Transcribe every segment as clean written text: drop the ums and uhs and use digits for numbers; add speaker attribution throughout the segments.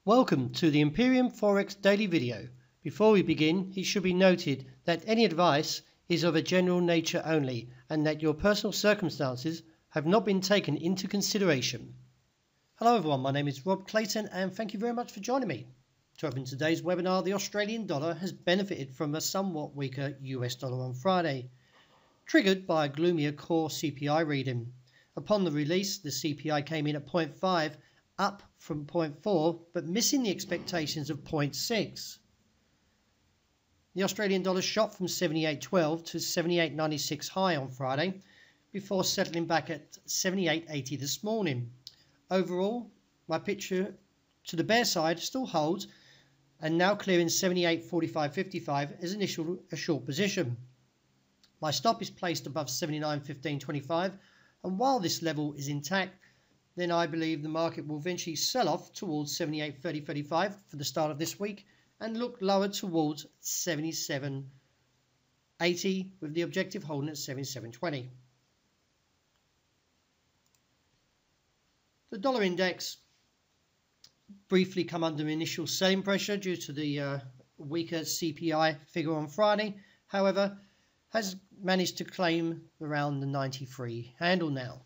Speaker 1: Welcome to the Imperium Forex daily video. Before we begin, it should be noted that any advice is of a general nature only and that your personal circumstances have not been taken into consideration. Hello everyone, my name is Rob Clayton and thank you very much for joining me. To open today's webinar, the Australian dollar has benefited from a somewhat weaker US dollar on Friday, triggered by a gloomier core CPI reading. Upon the release, the CPI came in at 0.5, up from 0.4, but missing the expectations of 0.6. The Australian dollar shot from 78.12 to 78.96 high on Friday, before settling back at 78.80 this morning. Overall, my picture to the bear side still holds, and now clearing 78.45.55 as a short position. My stop is placed above 79.15.25, and while this level is intact, then I believe the market will eventually sell off towards 78.30.35 for the start of this week and look lower towards 77.80 with the objective holding at 77.20. The dollar index briefly come under initial selling pressure due to the weaker CPI figure on Friday. However, has managed to claim around the 93 handle now.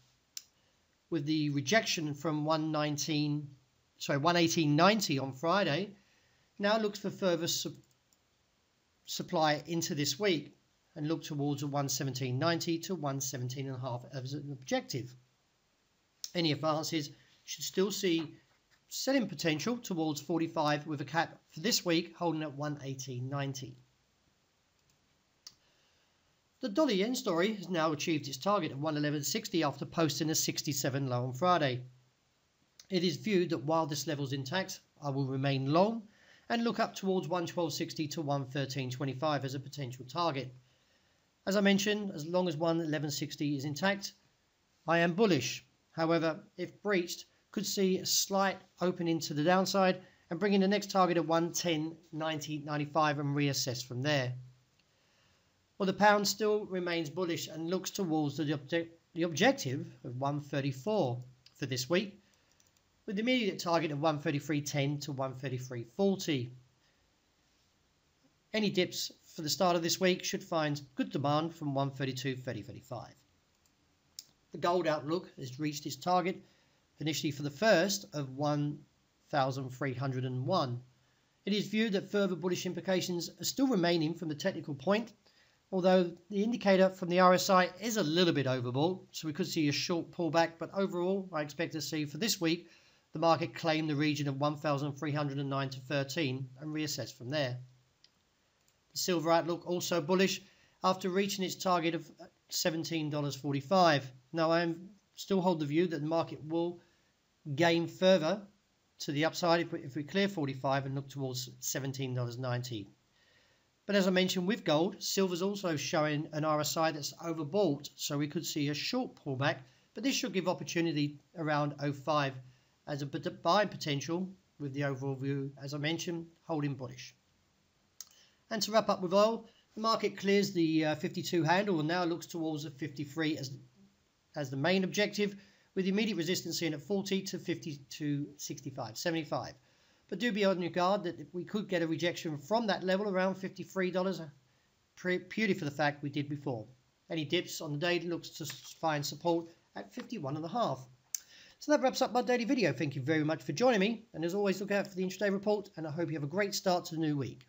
Speaker 1: With the rejection from 118.90 on Friday, now looks for further supply into this week and look towards a 117.90 to 117.5 as an objective. Any advances should still see selling potential towards 45 with a cap for this week holding at 118.90. The dollar yen story has now achieved its target of 111.60 after posting a 67 low on Friday. It is viewed that while this level is intact, I will remain long and look up towards 112.60 to 113.25 as a potential target. As I mentioned, as long as 111.60 is intact, I am bullish. However, if breached, could see a slight opening to the downside and bring in the next target of 110.90.95 and reassess from there. Well, the pound still remains bullish and looks towards the objective of 134 for this week, with the immediate target of 133.10 to 133.40. Any dips for the start of this week should find good demand from 132.30.35. The gold outlook has reached its target initially for the first of 1,301. It is viewed that further bullish implications are still remaining from the technical point, although the indicator from the RSI is a little bit overbought, so we could see a short pullback, but overall I expect to see for this week the market claim the region of 1,309 to 13 and reassess from there. The silver outlook also bullish after reaching its target of $17.45. Now I still hold the view that the market will gain further to the upside if we clear 45 and look towards $17.90. But as I mentioned with gold, silver is also showing an RSI that's overbought, so we could see a short pullback, but this should give opportunity around 05 as a buying potential with the overall view, as I mentioned, holding bullish. And to wrap up with oil, the market clears the 52 handle and now looks towards the 53 as the main objective, with the immediate resistance in at 40 to 52.65.75. But do be on your guard that we could get a rejection from that level around $53, purely for the fact we did before. Any dips on the day looks to find support at 51.5. So that wraps up my daily video. Thank you very much for joining me. And as always, look out for the intraday report. And I hope you have a great start to the new week.